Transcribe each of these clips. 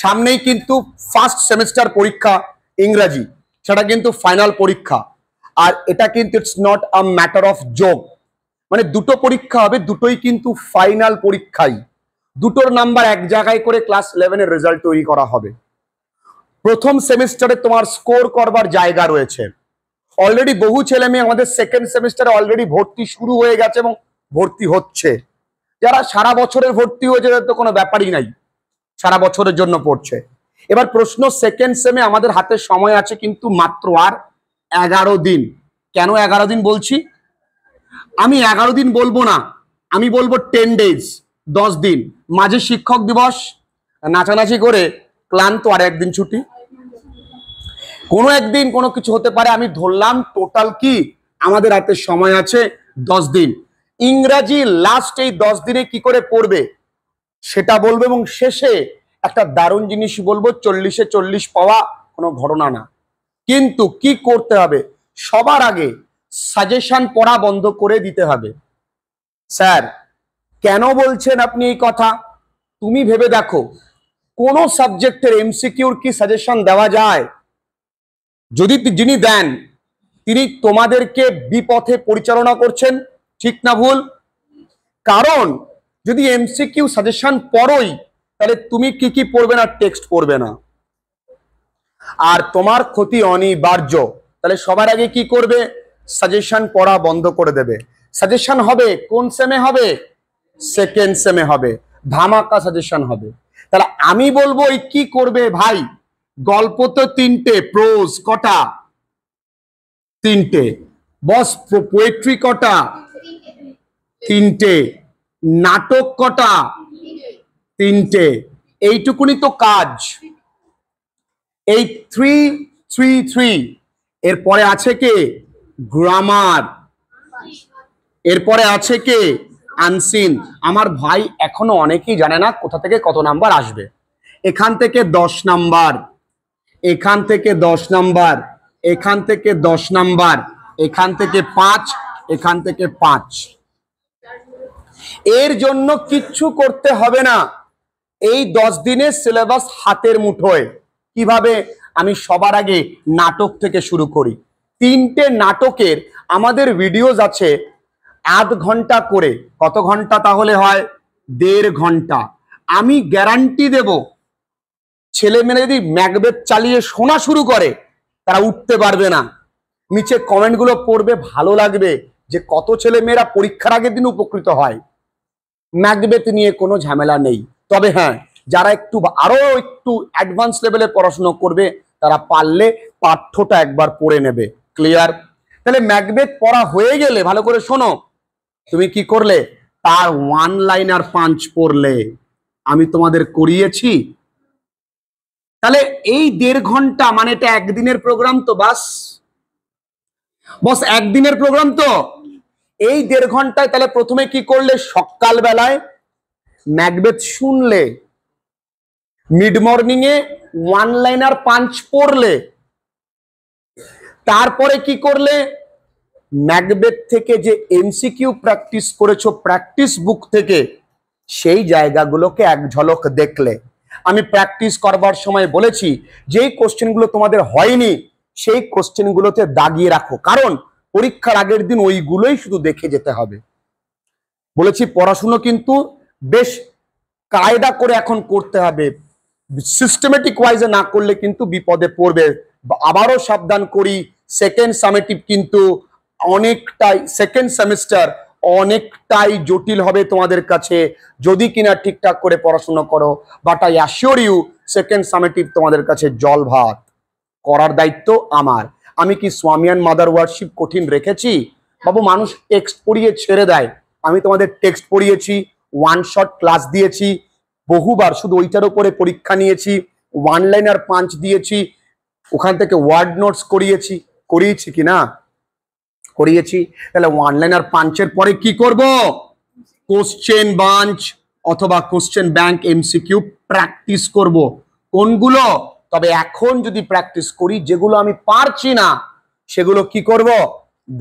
সামনেই কিন্তু first semester পরীক্ষা ইংরাজি, সেটা কিন্তু ফাইনাল পরীক্ষা। আর এটা কিন্তু it's not a matter of joke, মানে দুটো পরীক্ষা হবে, দুটোই কিন্তু ফাইনাল পরীক্ষাই। দুটোর নাম্বার এক জায়গায় করে ক্লাস 11 এর রেজাল্ট তৈরি করা হবে। প্রথম সেমিস্টারে তোমার স্কোর করবার জায়গা রয়েছে। অলরেডি বহু ছেলে মেয়ে আমাদের সেকেন্ড সেমিস্টারে অলরেডি ভর্তি শুরু হয়ে গেছে এবং ভর্তি হচ্ছে। যারা সারা বছরের ভর্তি হয়েছে তাদের তো কোনো ব্যাপারই নাই, সারা বছরের জন্য পড়ছে। এবার প্রশ্ন, সেকেন্ড সেমে আমাদের হাতে সময় আছে কিন্তু মাত্র আর 11 দিন। কেন 11 দিন বলছি? আমি 11 দিন বলবো না, আমি বলবো 10 ডেজ, 10 দিন। মাঝে শিক্ষক দিবস, নাচানাচি করে ক্লান্ত, আর একদিন ছুটি, কোনো একদিন কোনো কিছু হতে পারে। আমি ধরলাম টোটাল কি আমাদের হাতে সময় আছে 10 দিন। ইংরাজি লাস্ট এই 10 দিনে কি করে পড়বে সেটা বলবো, এবং শেষে একটা দারুণ জিনিস বলবো। 40-এ 40 পাওয়া কোনো ঘটনা না, কিন্তু কি করতে হবে? সবার আগে সাজেশন পড়া বন্ধ করে দিতে হবে। স্যার কেন বলছেন আপনি এই কথা? তুমি ভেবে দেখো, কোন সাবজেক্টের এমসিকিউর কি সাজেশন দেওয়া যায়? যদি যিনি দেন তিনি তোমাদেরকে বিপথে পরিচালনা করছেন, ঠিক না ভুল? কারণ যদি এমসিকিউ সাজেশন পড়োই, তাহলে তুমি কি কি পড়বে না? টেক্সট পড়বে না, আর তোমার ক্ষতি অনিবার্য। তাহলে সবার আগে কি করবে? সাজেশন পড়া বন্ধ করে দেবে। সাজেশন হবে কোন সেমে হবে? সেকেন্ড সেমে হবে, ধামাকা সাজেশন হবে। তাহলে আমি বলবো এই কি করবে ভাই? গল্প তো 3টে, প্রোজ কটা? 3টে। বস পোয়েট্রি কটা? 3টে। নাটক কটা? 3টে। এইটুকুনি তো কাজ। এই 3-3-3। এরপরে আছে কে? গ্রামার। এরপরে আছে কে? আনসিন। আমার ভাই এখনো অনেকেই জানে না কোথা থেকে কত নাম্বার আসবে। এখান থেকে 10 নাম্বার, এখান থেকে 10 নাম্বার, এখান থেকে 10 নাম্বার, এখান থেকে 5, এখান থেকে 5। এর জন্য কিচ্ছু করতে হবে না। এই 10 দিনের সিলেবাস হাতের মুঠোয়। কিভাবে? আমি সবার আগে নাটক থেকে শুরু করি। 3টে নাটকের আমাদের ভিডিওস আছে আধ ঘন্টা করে। কত ঘন্টা তাহলে হয়? 1.5 ঘন্টা। আমি গ্যারান্টি দেব, ছেলে মেয়ে যদি ম্যাকবেথ চালিয়ে শোনা শুরু করে তারা উঠতে পারবে না। নিচে কমেন্টগুলো পড়বে, ভালো লাগবে যে কত ছেলে মেয়েরা পরীক্ষার আগের দিন উপকৃত হয়। ম্যাকবেথ নিয়ে কোনো ঝামেলা নেই। তবে হ্যাঁ, যারা আরো একটু অ্যাডভান্স লেভেলে পড়াশোনা করবে তারা পারলে পাঠ্যটা একবার পড়ে নেবে। ক্লিয়ার? তাহলে ম্যাকবেথ পড়া হয়ে গেলে ভালো করে শোনো, তুমি কি করলে? তার 1 লাইনার পাঞ্চ পড়লে। আমি তোমাদের করিয়েছি। তাহলে এই 1.5 ঘন্টা মানে এটা একদিনের প্রোগ্রাম তো, বস একদিনের প্রোগ্রাম তো। এই 1.5 ঘন্টায় তাহলে প্রথমে কি করলে? সকাল বেলায় ম্যাকবেথ শুনলে, মিড মর্নিং এ 1 লাইনার পাঞ্চ পড়লে, তারপরে কি করলে? ম্যাকবেথ থেকে যে এমসিকিউ প্র্যাকটিস করেছো প্র্যাকটিস বুক থেকে, সেই জায়গাগুলোকে এক ঝলক দেখলে। আমি প্র্যাকটিস করবার সময় বলেছি যেই কোশ্চেনগুলো তোমাদের হয়নি সেই কোশ্চেনগুলোতে দাগিয়ে রাখো, কারণ পরীক্ষার আগের দিন ওইগুলোই শুধু দেখে যেতে হবে। বলেছি পড়াশুনো কিন্তু বেশ কায়দা করে এখন করতে হবে, সিস্টেমেটিক ওয়াইজে না করলে কিন্তু বিপদে পড়বে। আবারও সাবধান করি, সেকেন্ড সামেটিভ কিন্তু অনেকটাই, সেকেন্ড সেমিস্টার অনেকটাই জটিল হবে তোমাদের কাছে যদি কিনা ঠিকঠাক করে পড়াশোনা করো। But I assure you, second summative তোমাদের কাছে জল ভাত। করার দায়িত্ব আমার। আমি কি স্বামিয়ান মাদার ওয়ার্শিপ কঠিন রেখেছি? বাবু, মানুষ টেক্সট পড়িয়ে ছেড়ে দেয়, আমি তোমাদের টেক্সট পড়িয়েছি, 1 শট ক্লাস দিয়েছি বহুবার, শুধু ওইটার উপরে পরীক্ষা নিয়েছি, 1 লাইনার পাঞ্চ দিয়েছি, ওখান থেকে ওয়ার্ড নোটস করিয়েছি কি না? করিয়েছি। তাহলে 1 লাইনার পাঞ্চের পরে কি করব? কোশ্চেন বাঞ্চ অথবা কোশ্চেন ব্যাংক এমসিকিউ প্র্যাকটিস করব। কোনগুলো? তবে এখন যদি প্র্যাকটিস করি, যেগুলো আমি পারছি না সেগুলো কি করব?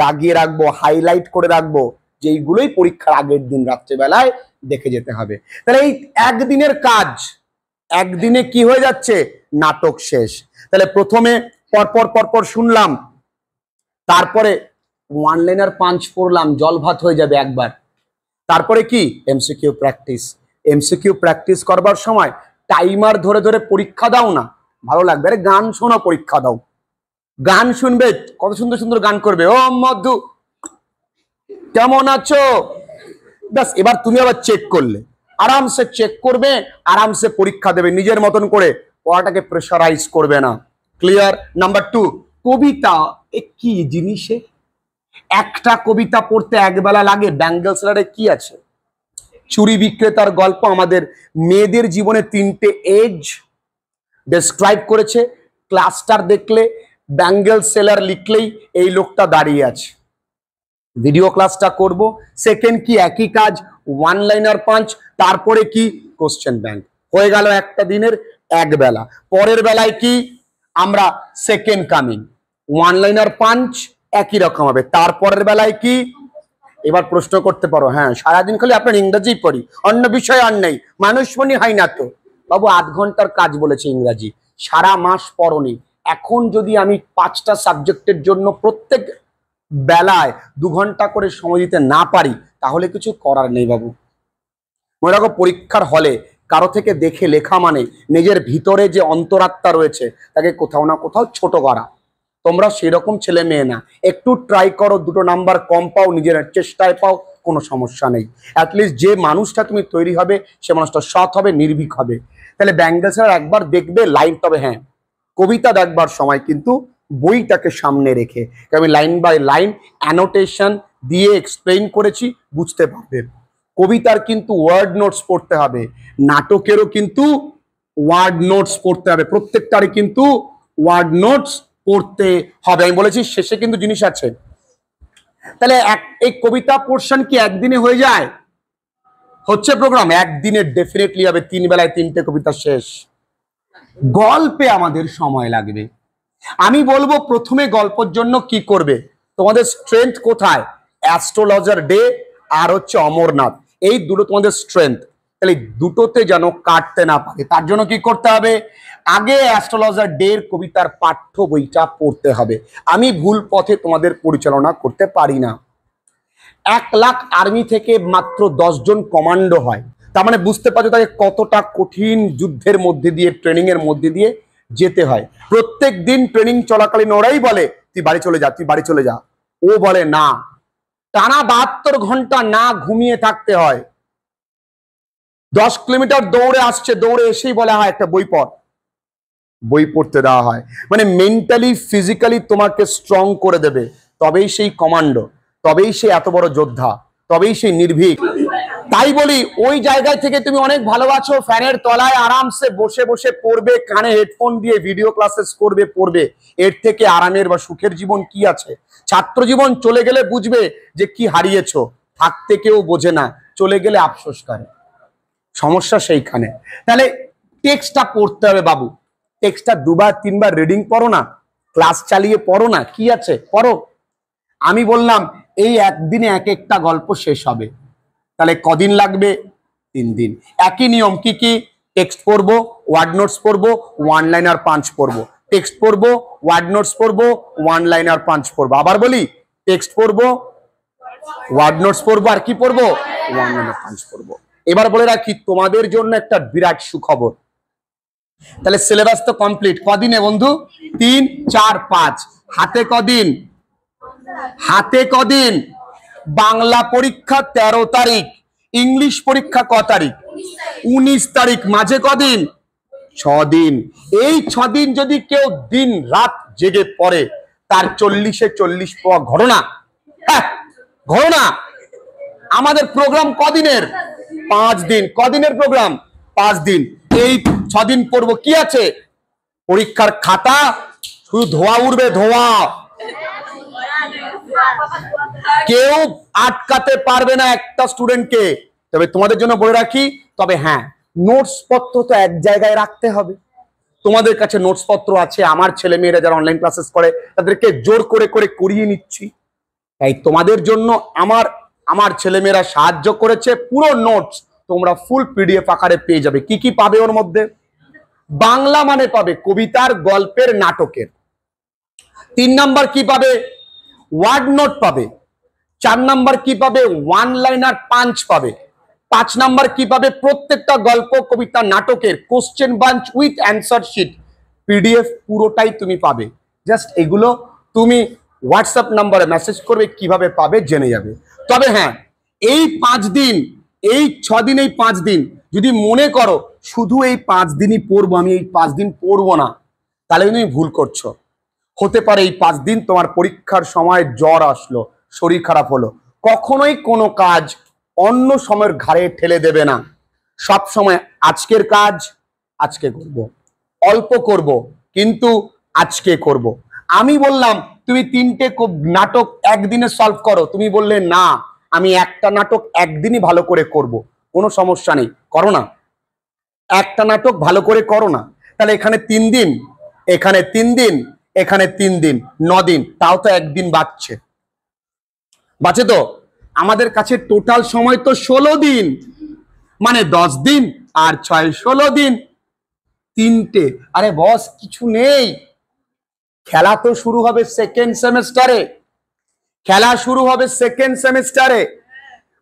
দাগিয়ে রাখবো, হাইলাইট করে রাখবো, যেইগুলোই পরীক্ষার আগের দিন রাত্রেবেলায় দেখে যেতে হবে। তাহলে এই একদিনের কাজ একদিনে কি হয়ে যাচ্ছে, নাটক শেষ। তাহলে প্রথমে পরপর পরপর শুনলাম, তারপরে ওয়ান লাইনার পাঞ্চ পড়লাম, জল ভাত হয়ে যাবে একবার। তারপরে কি এমসিকিউ প্র্যাকটিস। এমসিকিউ প্র্যাকটিস করবার সময় টাইমার ধরে ধরে পরীক্ষা দাও না, ভালো লাগবে। আরে গান শোনো, পরীক্ষা দাও, গান শুনবে, কত সুন্দর সুন্দর গান করবে, ও মধু কেমন আছো, ব্যাস। এবার তুমি আবার চেক করলে, আরামসে চেক করবে, আরামসে পরীক্ষা দেবে নিজের মতন করে, পড়াটাকে প্রেশারাইজ করবে না। ক্লিয়ার? নাম্বার 2, কবিতা কি জিনিসে, একটা কবিতা পড়তে একবেলা লাগে। ব্যাঙ্গেল সেলারে কি আছে, চুরি বিক্রেতার গল্প আমাদের মেয়েদের জীবনে 3টে এজ ডেসক্রাইব করেছে। ক্লাসটার দেখলে ব্যাঙ্গেল সেলার লিখলেই এই লোকটা দাঁড়িয়ে আছে। ভিডিও ক্লাসটা করব, সেকেন্ড কি একই কাজ, ওয়ান লাইনার পাঞ্চ, তারপরে কি কোশ্চেন ব্যাংক। হয়ে গেল একটা দিনের এক বেলা। পরের বেলায় কি আমরা second coming, one liner punch একই রকম হবে। তারপরের বেলায় কি, এবার প্রশ্ন করতে পারো, হ্যাঁ সারাদিন খালি আপনার ইংরেজি পড়ি, অন্য বিষয় আর নেই, মানুষমণি হয় না তো। বাবু 8 ঘন্টার কাজ বলেছে ইংরাজি, সারা মাস পড়নি। এখন যদি আমি 5টা সাবজেক্টের জন্য প্রত্যেক বেলায় 2 ঘন্টা করে সময় দিতে না পারি, তাহলে কিছু করার নেই বাবু। মনে রাখো, পরীক্ষার হলে কারো থেকে দেখে লেখা মানে নিজের ভিতরে যে অন্তরাত্মা রয়েছে তাকে কোথাও না কোথাও ছোট করা। তোমরা সেরকম ছেলে মেয়ে না, একটু ট্রাই করো, 2টো নাম্বার কম পাও, নিজের চেষ্টায় পাও, কোনো সমস্যা নেই। অ্যাটলিস্ট যে মানুষটা তুমি তৈরি হবে সে মানুষটা সৎ হবে, নির্ভীক হবে। তাহলে ব্যাঙ্গেল স্যার একবার দেখবে লাইন, তবে হ্যাঁ কবিতা দেখবার সময় কিন্তু বইটাকে সামনে রেখে, আমি লাইন বাই লাইন অ্যানোটেশন দিয়ে এক্সপ্লেইন করেছি, বুঝতে পারবে। কবিতার কিন্তু ওয়ার্ড নোটস পড়তে হবে, নাটকেরও কিন্তু ওয়ার্ড নোটস পড়তে হবে, প্রত্যেকটারই কিন্তু ওয়ার্ড নোটস পড়তে হবে। আমি বলেছি শেষে কিন্তু জিনিস আছে। তাহলে এই কবিতা পোর্শন কি একদিনে হয়ে যায়? হচ্ছে প্রোগ্রাম একদিনে ডেফিনেটলি হবে, 3 বেলায় 3টে কবিতা শেষ। গল্পে আমাদের সময় লাগবে। আমি বলবো প্রথমে গল্পের জন্য কি করবে, তোমাদের স্ট্রেংথ কোথায়, অ্যাস্ট্রোলজার ডে আর হচ্ছে অমরনাথ, এই দুটো তোমাদের স্ট্রেংথ। তাহলে দুটোতে যেন কাটতে না পারে, তার জন্য কি করতে হবে, আগে অ্যাস্ট্রোলজার ডে এর কবিতার পাঠ্য বইটা পড়তে হবে। আমি ভুল পথে তোমাদের পরিচালনা করতে পারি না। 1 লাখ আর্মি থেকে মাত্র 10 জন কমান্ডো হয়, তার মানে বুঝতে পারছো তাকে কতটা কঠিন যুদ্ধের মধ্যে দিয়ে, ট্রেনিং এর মধ্যে দিয়ে যেতে হয়। প্রত্যেক দিন ট্রেনিং চলাকালীন ওরাই বলে তুই বাড়ি চলে যা, তুই বাড়ি চলে যা, ও বলে না, টানা 72 ঘন্টা না ঘুমিয়ে থাকতে হয়। 10 কিলোমিটার দৌড়ে আসছে, দৌড়ে এসেই বলা হয় একটা বই পড়, বই পড়তে দেওয়া হয়। মানে মেন্টালি ফিজিক্যালি তোমাকে স্ট্রং করে দেবে, তবেই সেই কমান্ডো, তবেই সে এত বড় যোদ্ধা, তবেই সেই নির্ভীক। তাই বলি ওই জায়গায় থেকে তুমি অনেক ভালোবাসো, ফ্যানের তলায় আরামসে বসে বসে পড়বে, কানে হেডফোন দিয়ে ভিডিও ক্লাসেস করবে, পড়বে, এর থেকে আরামের বা সুখের জীবন কি আছে? ছাত্র জীবন চলে গেলে বুঝবে যে কি হারিয়েছো, থাকতে কেউ বোঝে না, চলে গেলে আফসোস করে, সমস্যা সেইখানে। তাহলে টেক্সটটা পড়তে হবে বাবু, টেক্সটটা 2বার 3বার রিডিং পড়ো না, ক্লাস চালিয়ে পড়ো না, কি আছে পড়ো। আমি বললাম এই একদিনে এক একটা গল্প শেষ হবে, তাহলে কদিন লাগবে? 3 দিন। একই নিয়ম, কি কি, টেক্সট পড়বো, ওয়ার্ড নোটস পড়বো, ওয়ান লাইনার পাঞ্চ পড়বো, টেক্সট পড়বো, ওয়ার্ড নোটস পড়বো, ওয়ান লাইনার পাঞ্চ পড়বো। আবার বলি, টেক্সট পড়বো, ওয়ার্ড নোটস পড়বো, আর কি পড়বো, ওয়ান লাইনার পাঞ্চ পড়বো। এবার বলে রাখি তোমাদের জন্য একটা বিরাট সুখবর, তাহলে সিলেবাস তো কমপ্লিট। কদিনে বন্ধু? 3, 4, 5। হাতে কদিন? হাতে কদিন? বাংলা পরীক্ষা 13 তারিখ, ইংলিশ পরীক্ষা ক তারিখ? 19 তারিখ। মাঝে কদিন? 6 দিন। এই 6 দিন যদি কেউ দিন রাত জেগে পড়ে, তার 40-এ 40 পাওয়া ঘটনা। হ্যাঁ ঘটনা। আমাদের প্রোগ্রাম কদিনের? 5 দিন। কদিনের প্রোগ্রাম? 5 দিন। এই 6 দিন পড়বো, কি আছে? পরীক্ষার খাতা শুধু ধোয়া উঠবে, ধোয়া, কেউ আটকাতে পারবে না একটা স্টুডেন্টকে। তবে তোমাদের জন্য বলে রাখি, তবে হ্যাঁ নোটস পত্র তো এক জায়গায় রাখতে হবে। তোমাদের কাছে নোটস পত্র আছে, আমার ছেলে মেয়েরা যারা অনলাইন ক্লাসেস করে তাদেরকে জোর করে করে করিয়ে নিচ্ছি। তাই তোমাদের জন্য আমার ছেলেমেয়েরা সাহায্য করেছে, পুরো নোটস তোমরা ফুল পিডিএফ আকারে পেয়ে যাবে। কি কি পাবে ওর মধ্যে? বাংলা মানে পাবে কবিতার, গল্পের, নাটকের। 3 নাম্বার কি পাবে? ওয়ার্ড নোট পাবে। 4 নাম্বার কি পাবে? ওয়ান লাইনার পাঞ্চ পাবে। 5 নাম্বার কি পাবে? প্রত্যেকটা গল্প, কবিতা, নাটকের question bunch with answer sheet PDF পুরোটাই তুমি পাবে। জাস্ট এগুলো তুমি হোয়াটসঅ্যাপ নাম্বারে মেসেজ করবে, কিভাবে পাবে জেনে যাবে। তবে হ্যাঁ, এই 5 দিন, এই 6 দিন, এই 5 দিন যদি মনে করো শুধু এই 5 দিনই পড়বো, আমি এই 5 দিন পড়বো না, তাহলে তুমি ভুল করছো। হতে পারে এই 5 দিন তোমার পরীক্ষার সময় জ্বর আসলো, শরীর খারাপ হলো। কখনোই কোনো কাজ অন্য সময়ের ঘাড়ে ঠেলে দেবে না। সব সময় আজকের কাজ আজকে করব, অল্প করব কিন্তু আজকে করব। আমি বললাম তুমি 3টে নাটক একদিনে সলভ করো, তুমি বললে না আমি একটা নাটক একদিনই ভালো করে করব। কোনো সমস্যা নেই, করো না, একটা নাটক ভালো করে করো না। তাহলে এখানে 3 দিন, এখানে 3 দিন, এখানে 3 দিন, 9 দিন, তাও তো একদিন বাঁচছে, বাঁচে তো। আমাদের কাছে টোটাল সময় তো 16 দিন, মানে 10 দিন আর 6 16 দিন। 3টে, আরে বস কিছু নেই। খেলা তো শুরু হবে সেকেন্ড সেমেস্টারে, খেলা শুরু হবে সেকেন্ড সেমেস্টারে।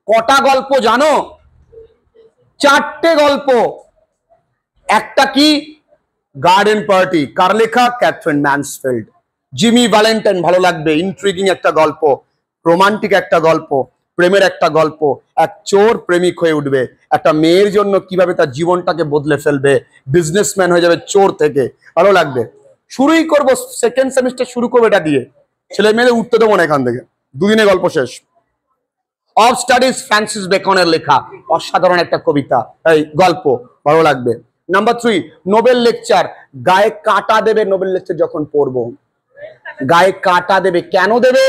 কটা গল্প জানো? 4টে গল্প। একটা কি? গার্ডেন পার্টি, কার লেখা? Catherine Mansfield. জিমি ভ্যালেন্টাইন, ভালো লাগবে, ইন্ট্রিগিং একটা গল্প, রোমান্টিক একটা গল্প, প্রেমের একটা গল্প। এক চোর প্রেমিক হয়ে উঠবে, একটা মেয়ের জন্য কিভাবে তার জীবনটাকে বদলে ফেলবে, বিজনেসম্যান হয়ে যাবে চোর থেকে, ভালো লাগবে। শুরুই করব, সেকেন্ড সেমিস্টার শুরু করবো এটা দিয়ে, ছেলে মেয়েদের উঠতে দেবো না এখান থেকে। 2 দিনে গল্প শেষ। অফ স্টাডিজ, ফ্রান্সিস বেকনের লেখা, অসাধারণ একটা কবিতা, এই গল্প, ভালো লাগবে। Number 3, Nobel lecture. গায়ে কাঁটা দেবে নোবেল লেকচার যখন পড়বো, গায়ে কাঁটা দেবে। কেন দেবে?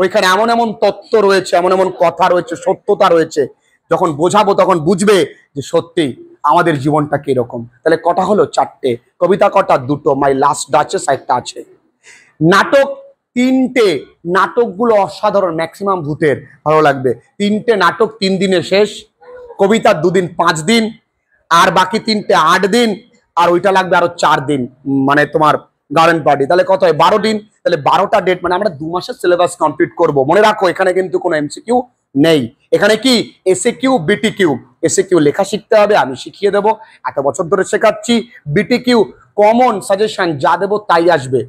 ওইখানে এমন এমন তত্ত্ব রয়েছে, এমন এমন কথা রয়েছে, সত্যতা রয়েছে, যখন বোঝাবো তখন বুঝবে যে সত্যি আমাদের জীবনটা কিরকম। তাহলে কটা হলো? 4টে। কবিতা কটা? 2টো, মাই লাস্ট ডাচেস একটা আছে। নাটক 3টে, নাটকগুলো অসাধারণ, ম্যাক্সিমাম ভূতের, ভালো লাগবে। 3টে নাটক 3 দিনে শেষ। কবিতা 2 দিন 5 দিন, আর বাকি 3টে 8 দিন, আর ওইটা লাগবে আরো 4 দিন, মানে তোমার গার্ডেন পার্টি। তাহলে কত হয়? 12 দিন। তাহলে 12টা ডেট, মানে আমরা 2 মাসের সিলেবাস কমপ্লিট করব। মনে রাখো এখানে কিন্তু কোনো এমসিকিউ নেই। এখানে কি এসএ কিউ, বিটি কিউ। এসএ কিউ লেখা শিখতে হবে, আমি শিখিয়ে দেবো, এত বছর ধরে শেখাচ্ছি। বিটি কিউ কমন সাজেশন, যা দেবো তাই আসবে,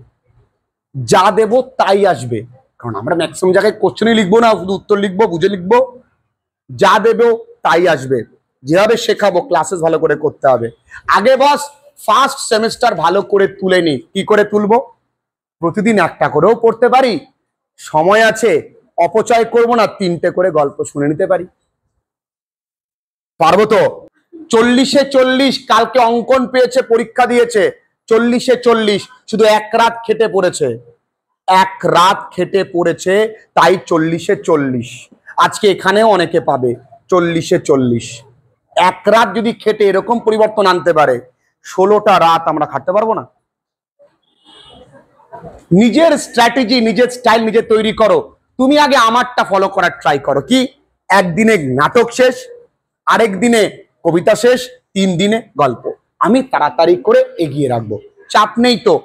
যা দেবো তাই আসবে। কারণ আমরা ম্যাক্সিমাম জায়গায় কোশ্চেনই লিখবো না, শুধু উত্তর লিখবো, বুঝে লিখবো। যা দেবো তাই আসবে, যেভাবে শেখাবো ক্লাসেস ভালো করে করতে হবে। আগে বস ফার্স্ট সেমিস্টার ভালো করে তুলে নি। কি করে তুলবো? প্রতিদিন একটা করেও পড়তে পারি, সময় আছে, অপচয় করব না, 3টে করে গল্প শুনে নিতে পারি, পারবো তো? 40-এ 40, কালকে অঙ্কন পেয়েছে, পরীক্ষা দিয়েছে, 40-এ 40, শুধু 1 রাত খেটে পড়েছে, 1 রাত খেটে পড়েছে, তাই 40-এ 40। আজকে এখানেও অনেকে পাবে 40-এ 40। 1 রাত যদি খেটে এরকম পরিবর্তন আনতে পারে, 16টা রাত আমরা খাটতে পারবো না? নিজের স্ট্র্যাটেজি, নিজের স্টাইল নিজে তৈরি করো। তুমি আগে আমারটা ফলো করার ট্রাই করো। কি? একদিনে নাটক শেষ, আরেক দিনে কবিতা শেষ, 3 দিনে গল্প। আমি তাড়াতাড়ি করে এগিয়ে রাখবো, চাপ নেই তো,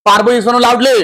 পারবো? শোনো লাউডলি।